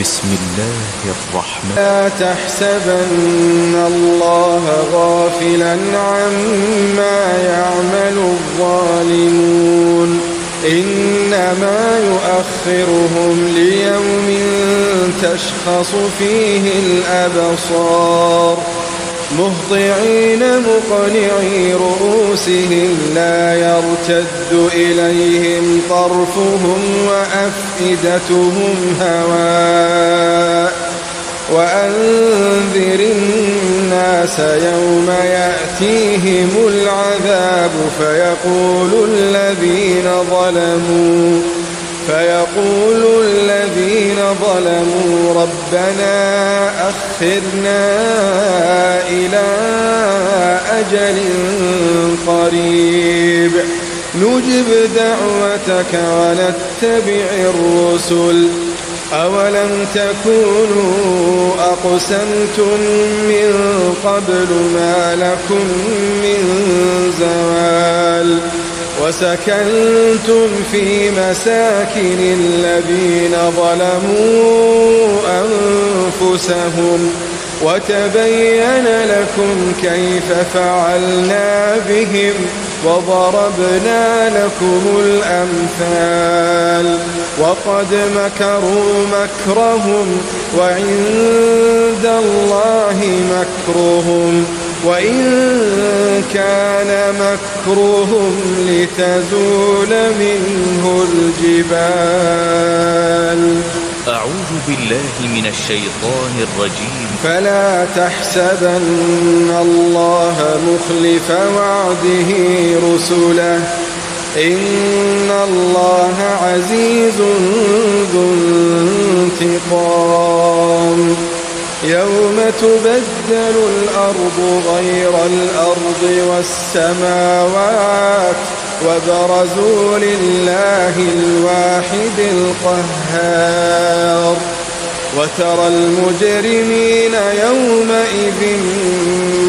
بسم الله الرحمن. لا تحسبن الله غافلا عما يعمل الظالمون إنما يؤخرهم ليوم تشخص فيه الأبصار مهطعين مقنعي رؤوسهم لا يرتد إليهم طرفهم وأفئدتهم هواء وأنذر الناس يوم يأتيهم العذاب فيقول الذين ظلموا ربنا أخرنا إلى أجل قريب نجب دعوتك ونتبع الرسل أولم تكونوا أقسمتم من قبل ما لكم من زوال وسكنتم في مساكن الذين ظلموا أنفسهم وتبين لكم كيف فعلنا بهم وضربنا لكم الأمثال وقد مكروا مكرهم وعند الله مكرهم وإن كان مكرهم لتزول منه الجبال. أعوذ بالله من الشيطان الرجيم. فلا تحسبن الله مخلف وعده رسله إن الله عزيز ذو انتقام يوم تبدل الأرض غير الأرض والسماوات وبرزوا لله الواحد القهار وترى المجرمين يومئذ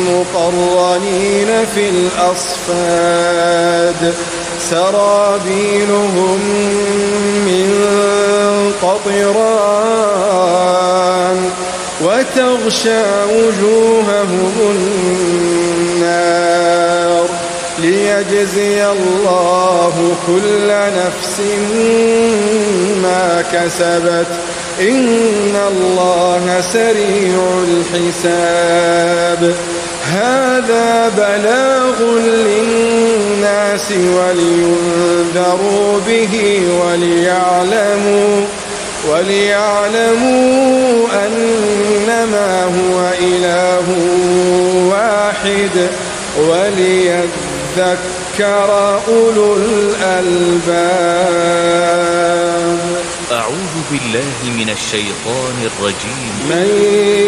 مقرنين في الأصفاد سرابيلهم من قطران وتغشى وجوههم النار ليجزي الله كل نفس ما كسبت إن الله سريع الحساب. هذا بلاغ للناس ولينذروا به وليعلموا أنما هو إله واحد وليذكر أولو الألباب. أعوذ بالله من الشيطان الرجيم. من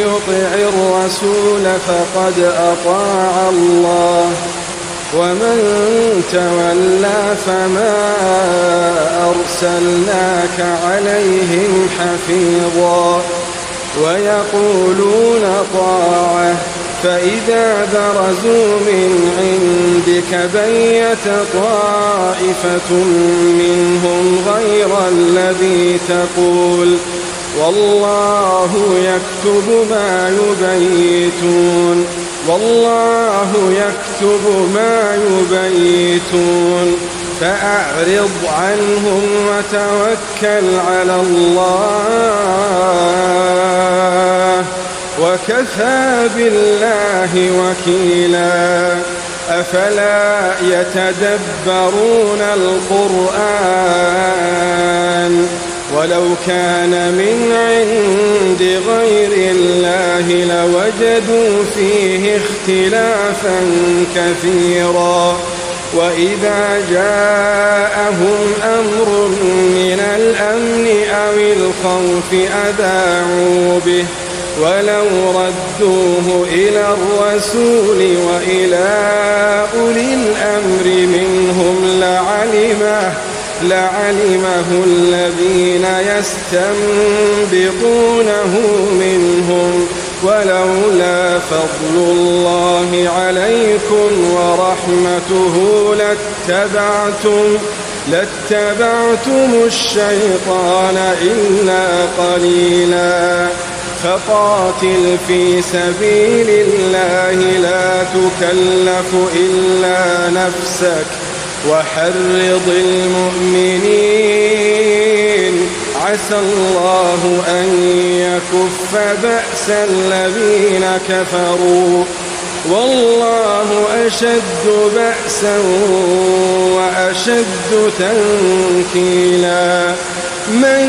يطع الرسول فقد أطاع الله ومن تولى فما أرسلناك عليهم حفيظا ويقولون طاعة فإذا برزوا من عندك بيت طائفة منهم غير الذي تقول والله يكتب ما يبيتون فأعرض عنهم وتوكل على الله وكفى بالله وكيلا. أفلا يتدبرون القرآن ولو كان من عند غير الله لوجدوا فيه اختلافا كثيرا وإذا جاءهم أمر من الأمن أو الخوف أذاعوا به ولو ردوه إلى الرسول وإلى أولي الأمر منهم لعلمه الذين يستنبطونه منهم ولولا فضل الله عليكم ورحمته لاتبعتم الشيطان إلا قليلا فقاتل في سبيل الله لا تكلف إلا نفسك وحرض المؤمنين عسى الله أن يكف بأس الذين كفروا والله أشد بأسا وأشد تنكيلا من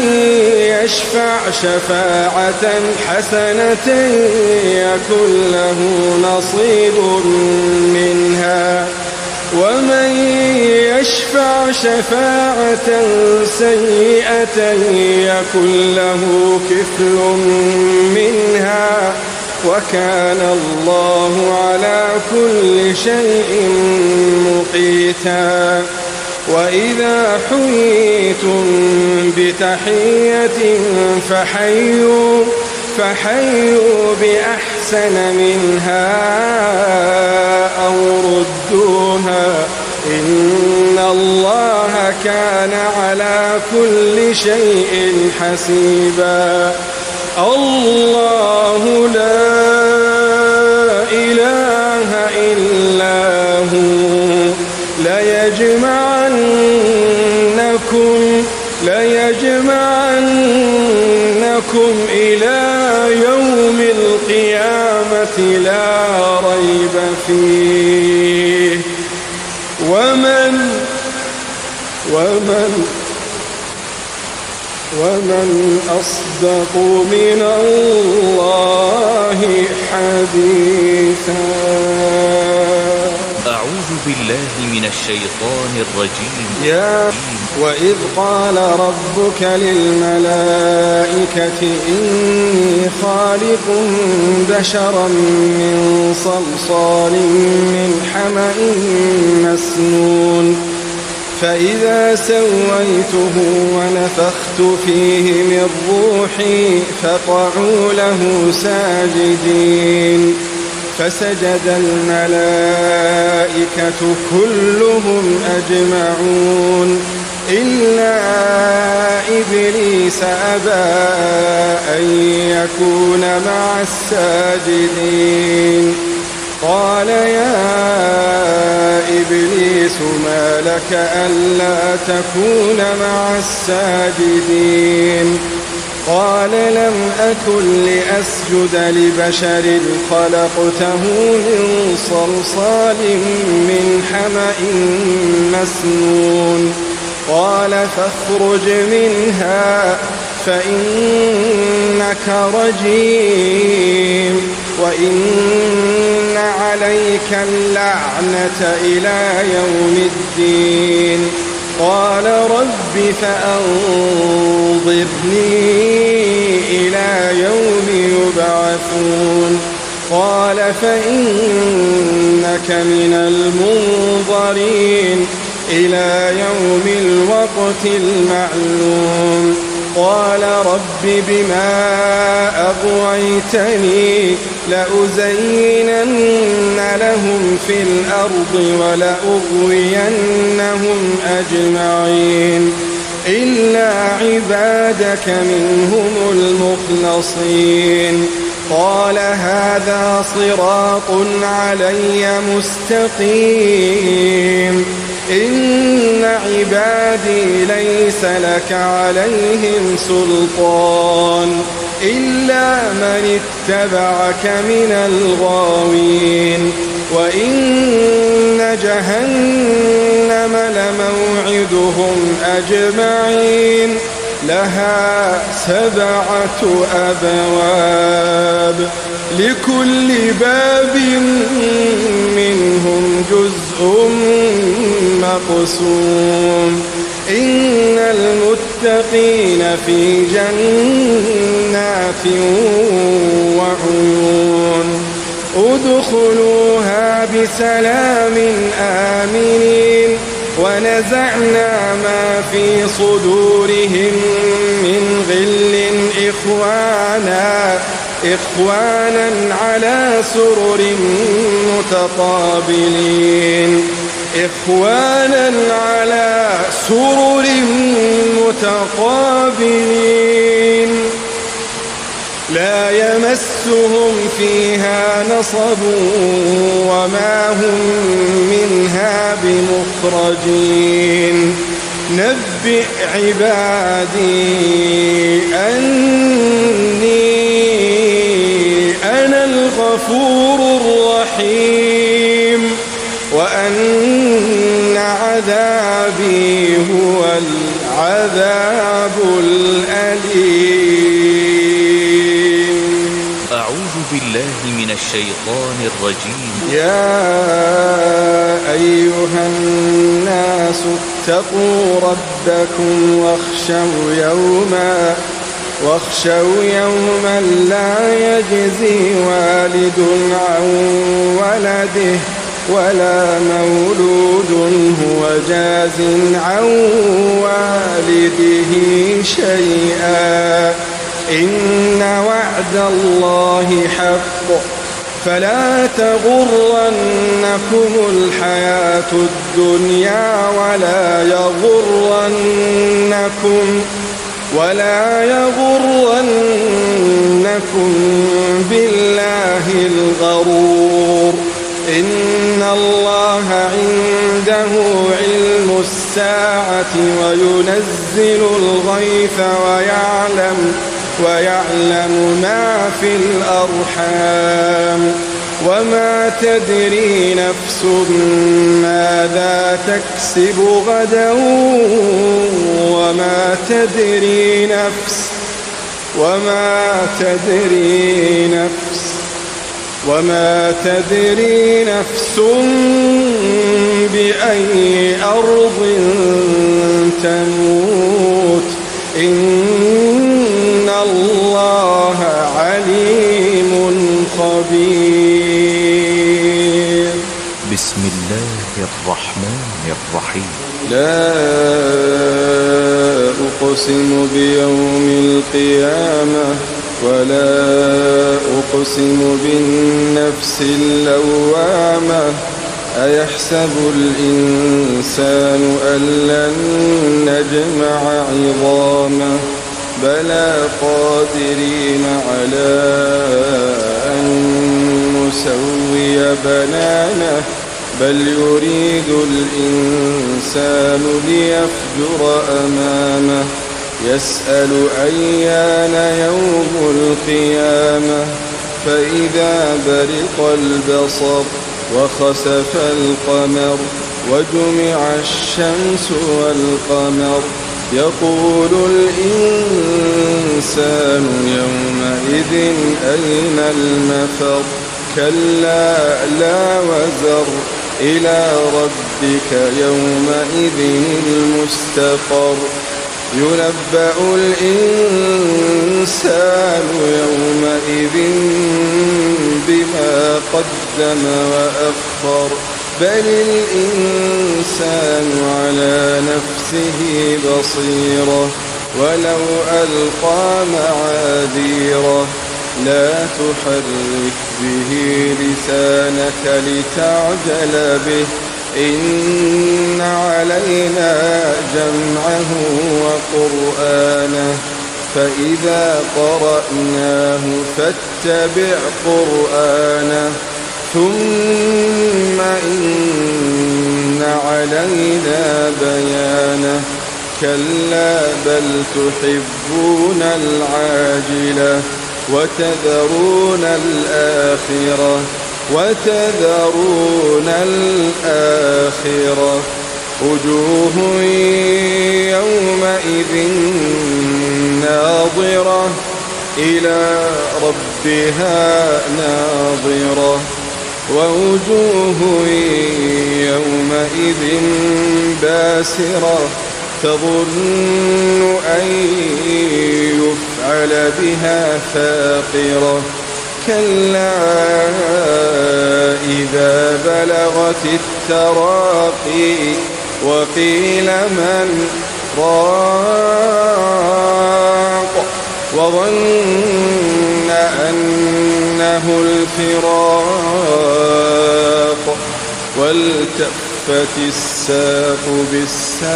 يشفع شفاعة حسنة يكن له نصيب منها ومن يشفع شفاعة سيئة يكن له كفل منها وكان الله على كل شيء مقيتا وإذا حييتم بتحية فحيوا بأحسن منها أو ردوها إن الله كان على كل شيء حسيبا الله لا إله إلا هو ليجمعنكم إلى يوم القيامة لا ريب فيه ومن أصدق من الله حديثا. أعوذ بالله من الشيطان الرجيم. وإذ قال ربك للملائكة إني خالق بشرا من صلصال من حمأ مسنون فإذا سويته ونفخت فيه من روحي فقعوا له ساجدين فسجد الملائكة كلهم أجمعون إلا إبليس أبى أن يكون مع الساجدين قال يا إبليس ما لك ألا تكون مع الساجدين قال لم أكن لأسجد لبشر خلقته من صلصال من حمأ مسنون قال فاخرج منها فإنك رجيم وإن عليك اللعنة إلى يوم الدين قال رب فأنظرني إلى يوم يبعثون قال فإنك من المنظرين إلى يوم الوقت المعلوم قال رب بما أغويتني لأزينن لهم في الأرض ولأغوينهم أجمعين إلا عبادك منهم المخلصين قال هذا صراط علي مستقيم إن عبادي ليس لك عليهم سلطان إلا من اتبعك من الغاوين وإن جهنم لموعدهم أجمعين لها 7 أبواب لكل باب منهم جزء مقسوم إن المتقين في جنات وعيون ادخلوها بسلام آمنين ونزعنا ما في صدورهم من غل إخوانا على سرر متقابلين إخوانا على سرر متقابلين لا يمسهم فيها نصب وما هم منها بمخرجين نبئ عبادي أني أنا الغفور الرحيم وأن عذابي هو العذاب الأليم. أعوذ بالله من الشيطان الرجيم. يا أيها الناس اتقوا ربكم واخشوا يوما لا يجزي والد عن ولده ولا مولود هو جاز عن والده شيئا إن وعد الله حق فلا تغرنكم الحياة الدنيا ولا يغرنكم بالله الغرور إن الله عنده علم الساعة وينزل الغيث ويعلم ما في الأرحام وما تدري نفس ماذا تكسب غدا وما تدري نفس بأي أرض تموت إن الله عليم خبير. بسم الله الرحمن الرحيم. لا أقسم بيوم القيامة ولا أقسم بالنفس اللوامة أيحسب الإنسان أن لن نجمع عظامه بلى قادرين على أن نسوي بنانه بل يريد الإنسان ليفجر أمامه يسأل أيان يوم القيامة فإذا برق البصر وخسف القمر وجمع الشمس والقمر يقول الإنسان يومئذ أين المفر كلا لا وزر إلى ربك يومئذ المستقر ينبأ الإنسان يومئذ بما قدم وأخر بل الإنسان على نفسه بصيرة ولو ألقى معاذيره لا تحرك به لسانك لتعجل به إن علينا جمعه وقرآنه فإذا قرأناه فاتبع قرآنه ثم إن علينا بيانه كلا بل تحبون العاجلة وتذرون الآخرة وجوه يومئذ ناظرة إلى ربها ناظرة ووجوه يومئذ باسرة تظن أن يفعل بها فاقرة كلا إذا بلغت التراقي وقيل من راق وظن أنه الفراق والتفت والتفت الساق بالساق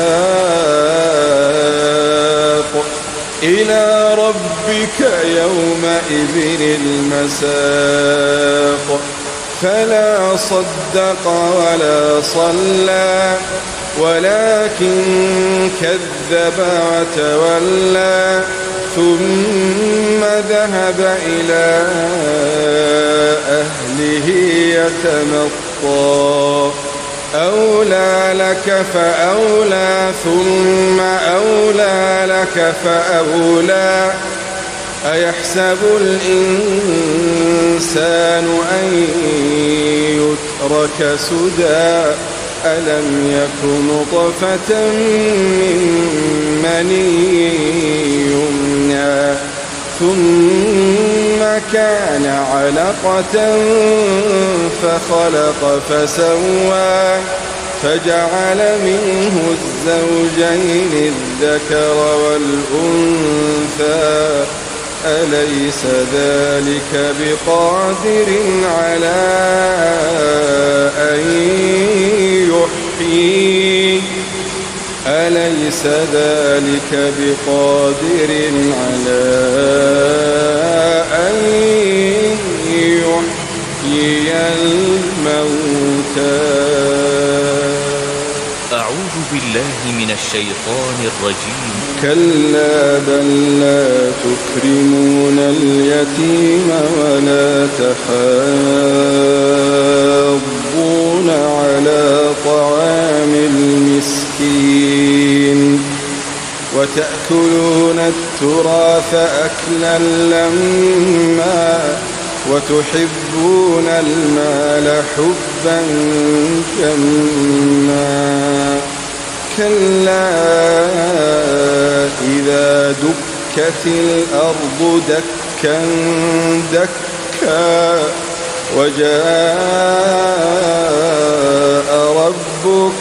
إلى ربك يومئذ المساق فلا صدق ولا صلى ولكن كذب وتولى ثم ذهب إلى أهله يتمطى أولى لك فأولى ثم أولى لك فأولى أيحسب الإنسان أن يترك سدى ألم يك نطفة من مني يمنى ثم كان علقة فخلق فسوى فجعل منه الزوجين الذكر والأنثى أليس ذلك بقادر على أن يحيي أليس ذلك بقادر على أن يحيي الموتى أعوذ بالله من الشيطان الرجيم كلا بل لا تكرمون اليتيم ولا تحاضون على طعام المسكين وتأكلون التراث أكلا لما وتحبون المال حبا جما كلا إذا دكت الأرض دكا دكا وجاء ربك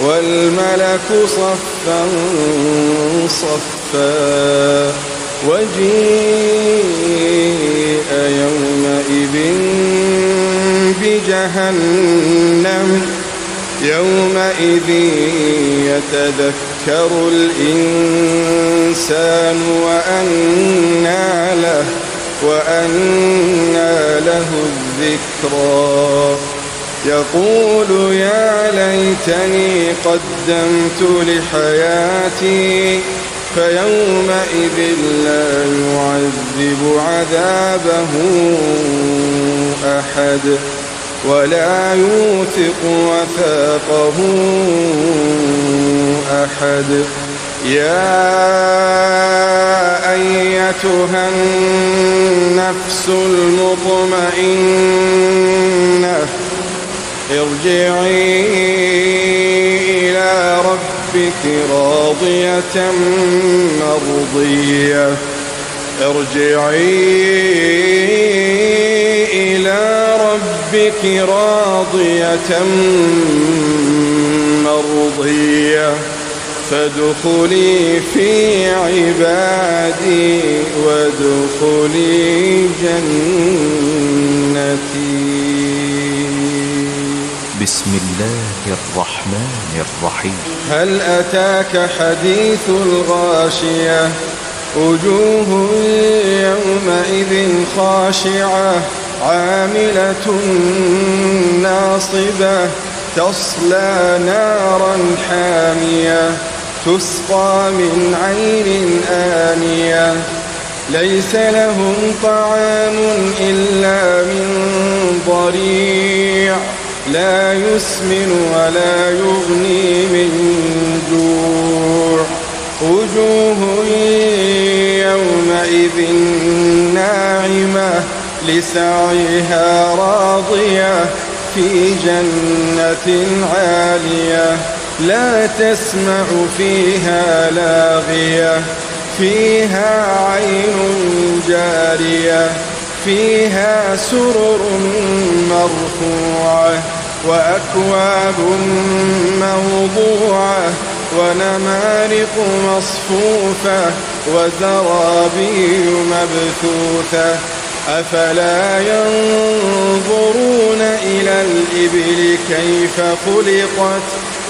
والملك صفا صفا وجيء يومئذ بجهنم يومئذ يتذكر الإنسان وأنى له الذكرى يقول يا ليتني قدمت لحياتي فيومئذ لا يعذب عذابه أحد ولا يوثق وثاقه أحد يا أيتها النفس المطمئنة ارجعي إلى ربك راضية مرضية ارجعي إلى ربك راضية مرضية فادخلي في عبادي وادخلي جنتي. بسم الله الرحمن الرحيم. هل أتاك حديث الغاشية وجوه يومئذ خاشعة عاملة ناصبة تصلى نارا حامية تسقى من عين آنية ليس لهم طعام إلا من ضريع لا يسمن ولا يغني من جوع وجوه يومئذ ناعمة لسعيها راضية في جنة عالية لا تسمع فيها لاغية فيها عين جارية فيها سرر مرفوعة وأكواب موضوعة ونمارق مصفوفة وزرابي مبثوثة أفلا ينظرون إلى الإبل كيف خلقت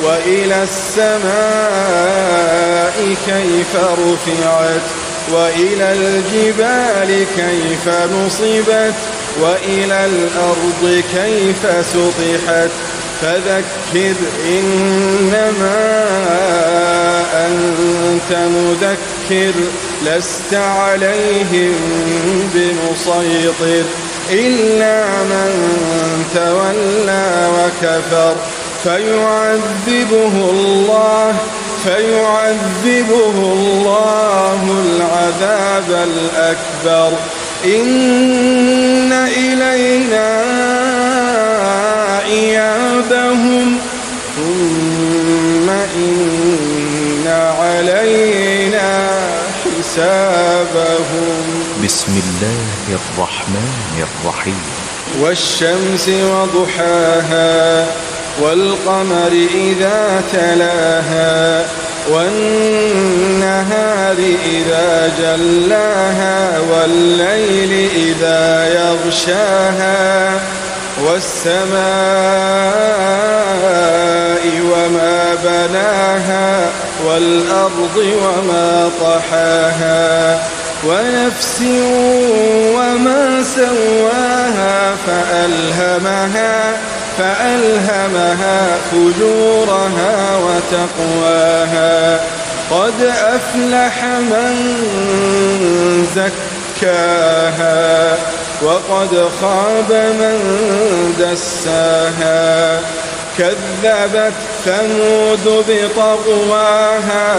وإلى السماء كيف رفعت وإلى الجبال كيف نصبت وإلى الأرض كيف سطحت فذكر إنما أنت مذكر لست عليهم بمسيطر إلا من تولى وكفر فيعذبه الله العذاب الأكبر إن إلينا إيابهم ثم إن علينا حسابهم. بسم الله الرحمن الرحيم. والشمس وضحاها والقمر إذا تلاها والنهار إذا جلاها والليل إذا يغشاها والسماء وما بناها والأرض وما طحاها ونفس وما سواها فألهمها فجورها وتقواها قد أفلح من زكاها وقد خاب من دساها كذبت ثمود بطغواها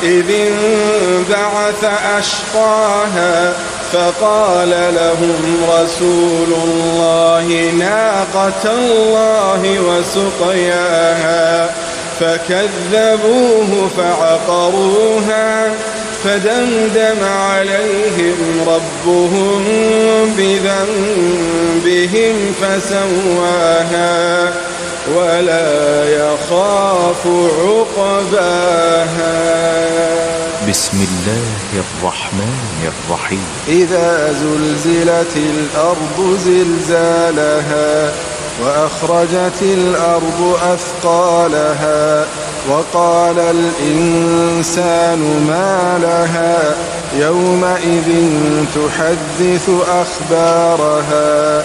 إذ انبعث أشقاها فقال لهم رسول الله ناقة الله وسقياها فكذبوه فعقروها فدمدم عليهم ربهم بذنبهم فسواها ولا يخاف عقباها. بسم الله الرحمن الرحيم. إذا زلزلت الأرض زلزالها وأخرجت الأرض أثقالها وقال الإنسان ما لها يومئذ تحدث أخبارها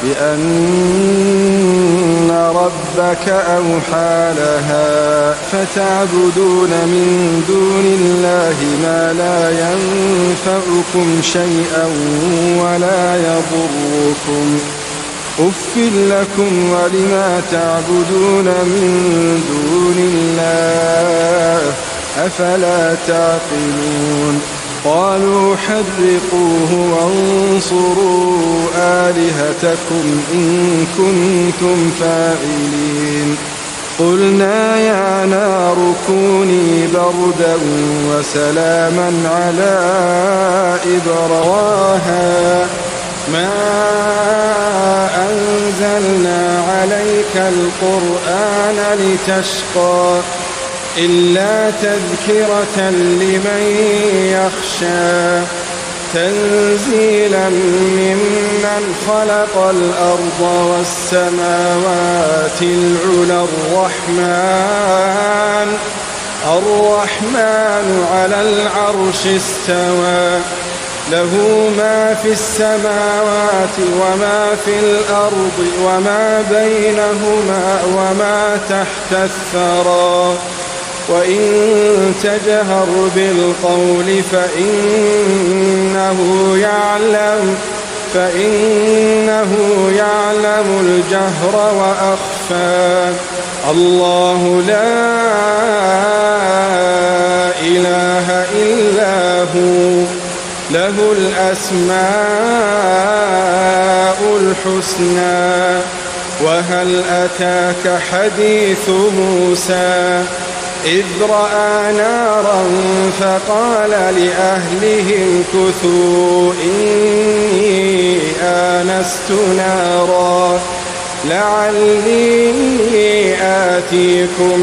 بأن ربك أوحى لها فتعبدون من دون الله ما لا ينفعكم شيئا ولا يضركم أف لكم ولما تعبدون من دون الله أفلا تعقلون قالوا حرقوه وانصروا آلهتكم إن كنتم فاعلين قلنا يا نار كوني بردا وسلاما على إبراهيم ما أنزلنا عليك القرآن لتشقى إلا تذكرة لمن يخشى تنزيلا ممن خلق الأرض والسماوات العلى الرحمن على العرش استوى له ما في السماوات وما في الأرض وما بينهما وما تحت الثرى وإن تجهر بالقول فإنه يعلم الجهر وأخفى الله لا إله إلا هو له الأسماء الحسنى وهل أتاك حديث موسى إذ رأى نارا فقال لأهلهم كثوا إني آنست نارا لعلي آتيكم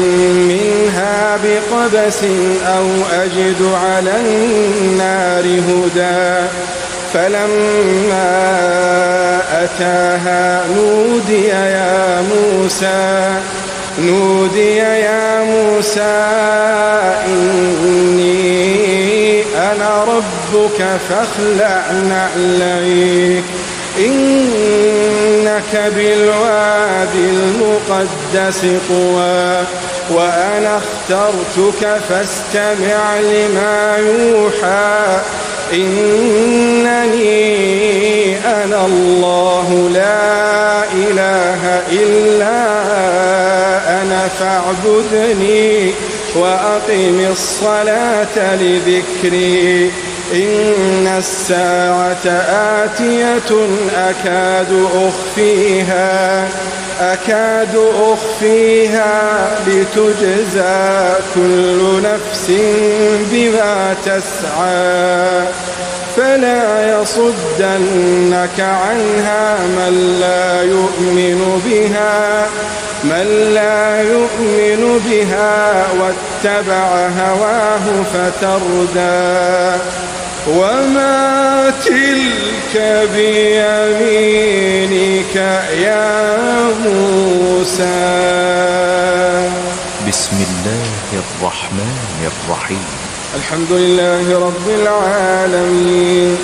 منها بقبس أو أجد على النار هدى فلما أتاها نودي يا موسى إني أنا ربك فاخلع نعليك إنك بالوادي المقدس طوى وأنا اخترتك فاستمع لما يوحى إنني أنا الله لا إله إلا أنا فاعبدني وأقم الصلاة لذكري إن الساعة آتية أكاد أخفيها لتجزى كل نفس بما تسعى فلا يصدنك عنها من لا يؤمن بها واتبع هواه فتردى وما تلك بيمينك يا موسى. بسم الله الرحمن الرحيم. الحمد لله رب العالمين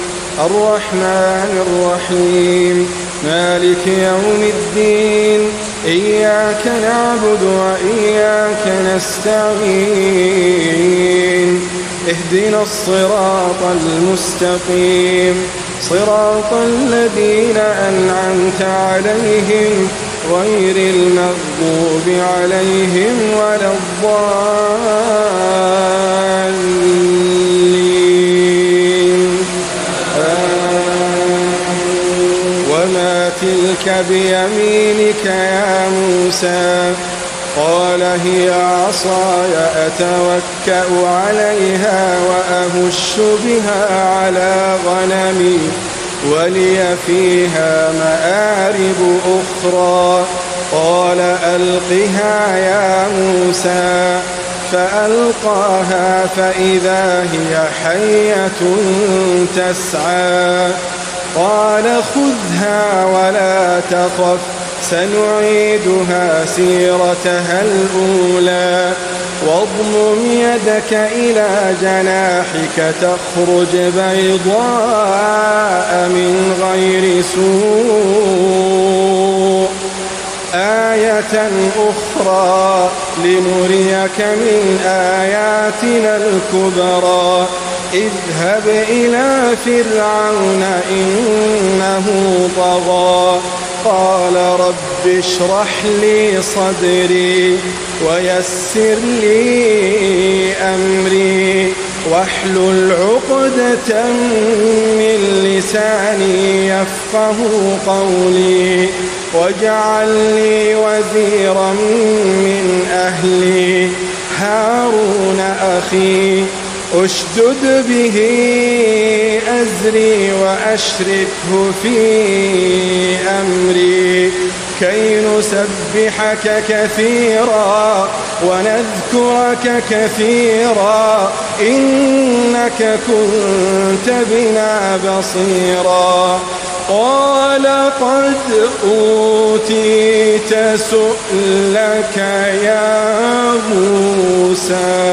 الرحمن الرحيم مالك يوم الدين إياك نعبد وإياك نستعين اهدنا الصراط المستقيم صراط الذين أنعمت عليهم غير المغضوب عليهم ولا الضالين وما تلك بيمينك يا موسى قال هي عصاي أتوكأ عليها وأهش بها على غنمي ولي فيها مآرب أخرى قال ألقها يا موسى فألقاها فإذا هي حية تسعى قال خذها ولا تخف سنعيدها سيرتها الأولى واضمم يدك إلى جناحك تخرج بيضاء من غير سوء آية أخرى لنريك من آياتنا الكبرى اذهب إلى فرعون إنه طغى قال رب اشرح لي صدري ويسر لي أمري واحلل عقدة من لساني يفقه قولي واجعل لي وزيرا من أهلي هارون أخي أشدد به أزري وأشركه في أمري كي نسبحك كثيرا ونذكرك كثيرا إنك كنت بنا بصيرا قال قد أوتيت سؤلك يا موسى.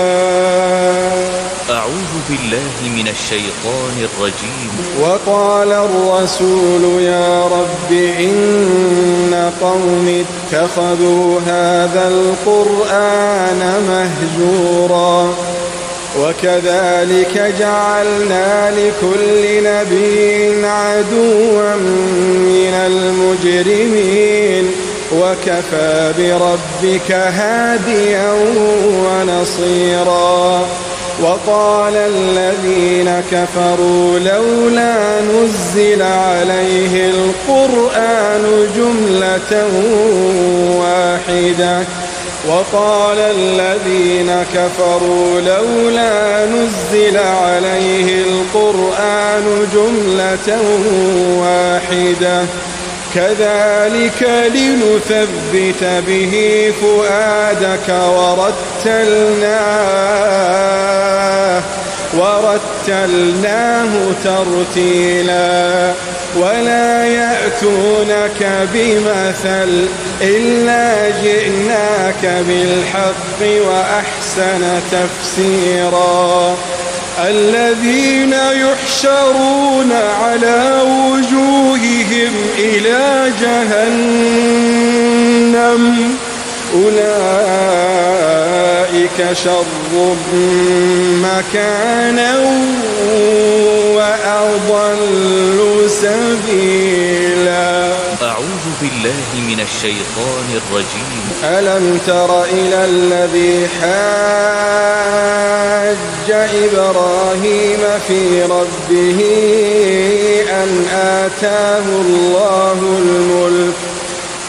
أعوذ بالله من الشيطان الرجيم. وقال الرسول يا رب إن قوم اتخذوا هذا القرآن مهجورا وكذلك جعلنا لكل نبي عدوا من المجرمين وكفى بربك هاديا ونصيرا. وقال الذين كفروا لولا نزل عليه القرآن جملة واحدة وقال الذين كفروا لولا نزل عليه القرآن جملة واحدة كذلك لنثبت به ورتلناه ترتيلا ولا يأتونك بمثل إلا جئناك بالحق وأحسن تفسيرا الذين يحشرون على وجوههم إلى جهنم أولئك شر مكانا وأضل سبيلا. أعوذ بالله من الشيطان الرجيم. ألم تر إلى الذي حاج إبراهيم في ربه أن آتاه الله الملك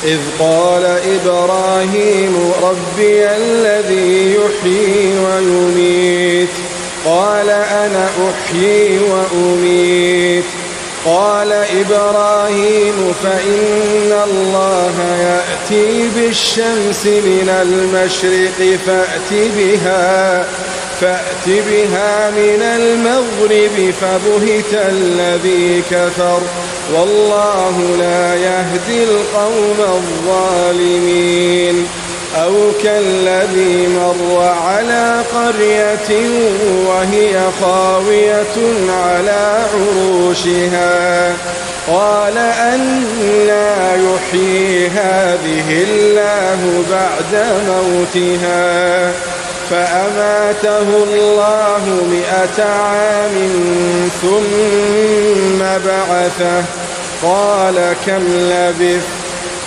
إذ قال إبراهيم ربي الذي يحيي ويميت قال أنا أحيي وأميت قال إبراهيم فإن الله يأتي بالشمس من المشرق فأت بها من المغرب فبهت الذي كفر والله لا يهدي القوم الظالمين. أو كالذي مر على قرية وهي خاوية على عروشها قال أنى يحيي هذه الله بعد موتها فأماته الله 100 عام ثم بعثه قال كم لبثت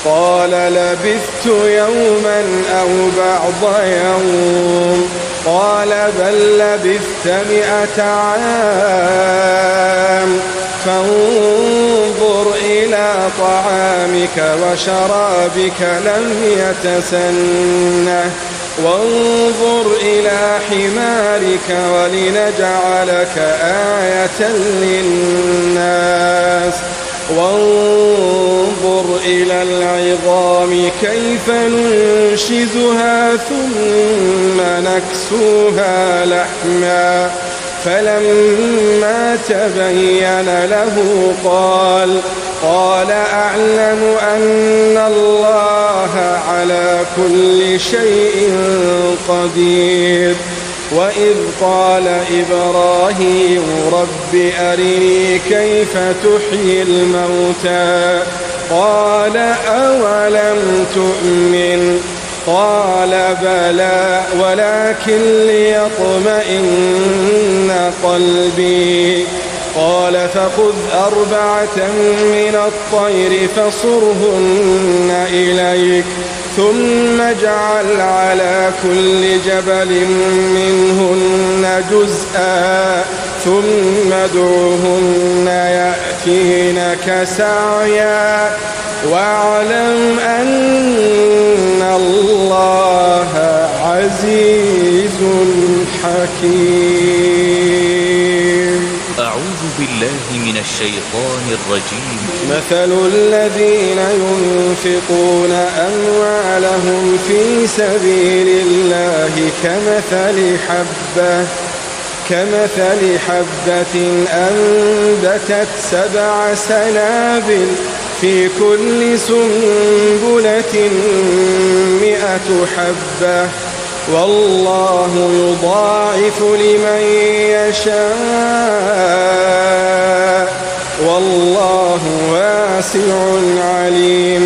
قال لبثت يوما أو بعض يوم قال بل لبثت 100 عام فانظر إلى طعامك وشرابك لم يتسنه وانظر إلى حمارك ولنجعلك آية للناس وانظر إلى العظام كيف ننشزها ثم نكسوها لحما فلما تبين له قال أعلم أن الله على كل شيء قدير. وإذ قال إبراهيم رب أرني كيف تحيي الموتى قال أولم تؤمن قال بلى ولكن ليطمئن قلبي قال فخذ 4 من الطير فصرهن إليك ثم اجعل على كل جبل منهن جزءا ثم ادعهن يأتينك سعيا واعلم أن الله عزيز حكيم. أعوذ بالله من الشيطان الرجيم. مثل الذين ينفقون أموالهم في سبيل الله كمثل حبة أنبتت 7 سنابل في كل سنبلة 100 حبة والله يضاعف لمن يشاء والله واسع عليم.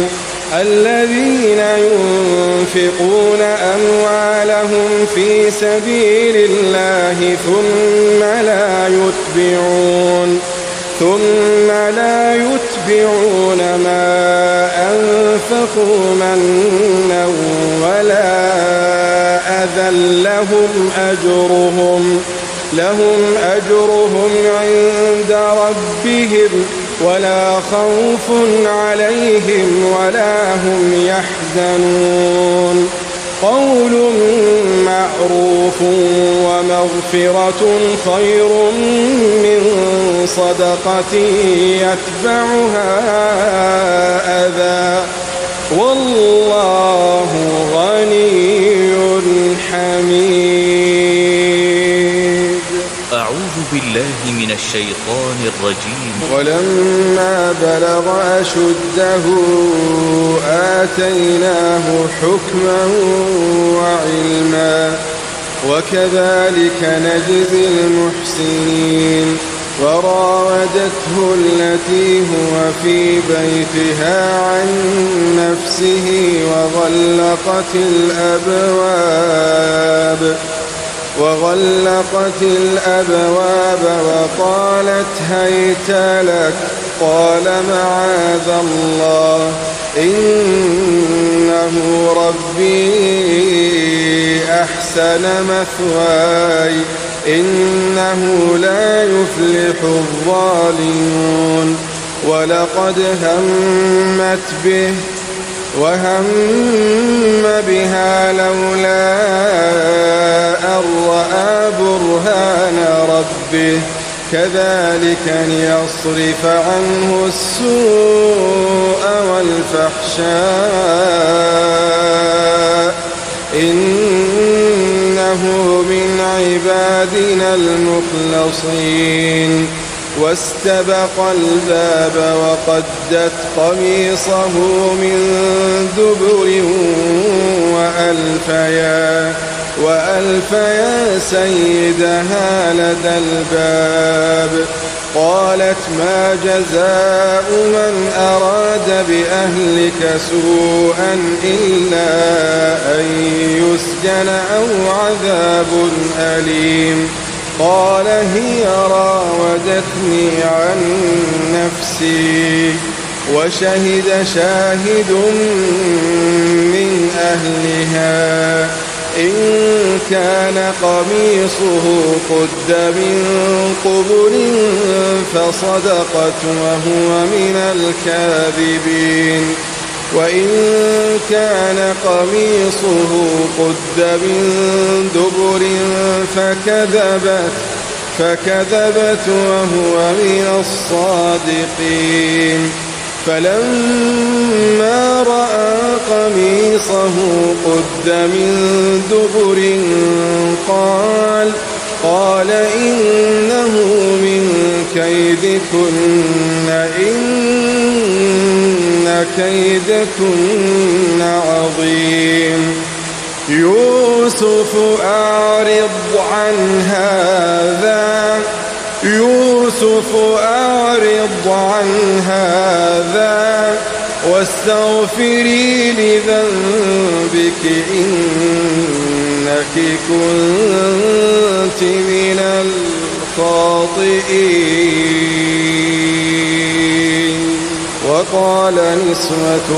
الذين ينفقون أموالهم في سبيل الله ثم لا يتبعون ما أنفقوا منا ولا أذى لهم أجرهم عند ربهم ولا خوف عليهم ولا هم يحزنون. قول معروف ومغفرة خير من صدقة يتبعها أذى والله غني حميد. أعوذ الشيطان الرجيم. ولما بلغ أشده آتيناه حكما وعلما وكذلك نجزي المحسنين. وراودته التي هو في بيتها عن نفسه وغلقت الأبواب وقالت هيت لك. قال معاذ الله إنه ربي أحسن مثواي إنه لا يفلح الظالمون. ولقد همت به وهم بها لولا أن رأى برهان ربه كذلك ليصرف عنه السوء والفحشاء إنه من عبادنا المخلصين. واستبق الباب وقدت قميصه من دبر وألفيا سيدها لدى الباب. قالت ما جزاء من أراد بأهلك سوءا إلا أن يسجن أو عذاب أليم. قال هي راودتني عن نفسي. وشهد شاهد من أهلها إن كان قميصه قد من قبل فصدقت وهو من الكاذبين. وإن كان قميصه قد من دبر فكذبت وهو من الصادقين. فلما رأى قميصه قد من دبر قال إنه من كيدكن إن كيدكن عظيم. يوسف أعرض عن هذا واستغفري لذنبك إنك كنت من الخاطئين. وقال نسوة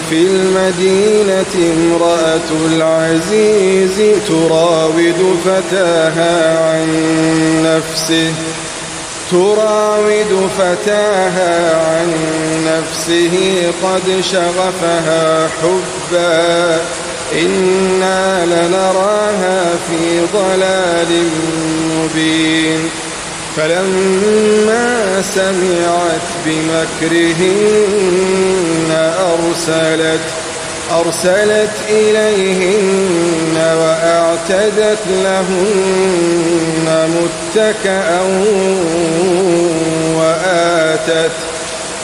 في المدينة امرأة العزيز تراود فتاها عن نفسه قد شغفها حبا إنا لنراها في ضلال مبين. فلما سمعت بمكرهن أرسلت إليهن وأعتدت لهن متكأ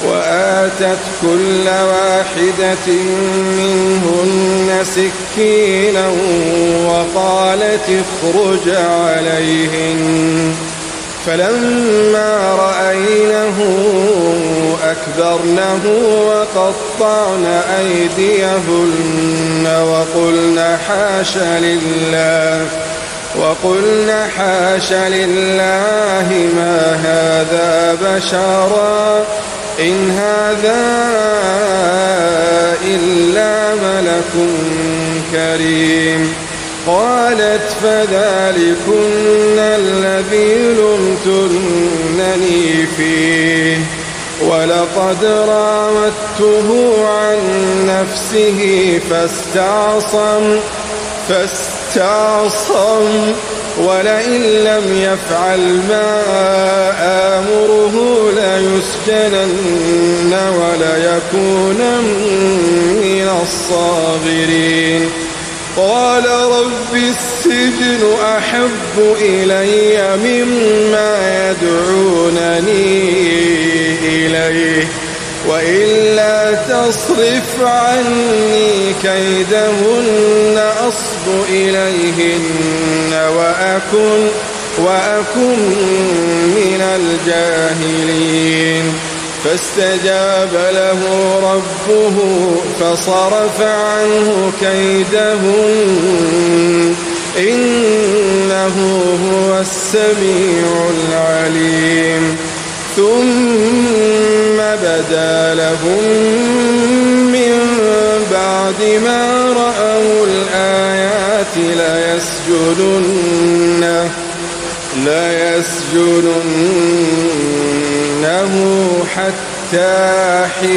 وآتت كل واحدة منهن سكينا وقالت اخرج عليهن. فلما رأينه أكبرنه وقطعن أيديهن وقلن حاش لله ما هذا بشرا إن هذا إلا ملك كريم. قالت فذلكن الذي لمتنني فيه ولقد راودته عن نفسه فاستعصم ولئن لم يفعل ما آمره ليسجنن وليكون من الصاغرين. قال رب السجن أحب إلي مما يدعونني إليه وإلا تصرف عني كيدهن أصب إليهن وأكن من الجاهلين فاستجاب له ربه فصرف عنه كيدهن إنه هو السميع العليم ثم بدا لهم من بعد ما رأوا الآيات ليسجننه حتى حين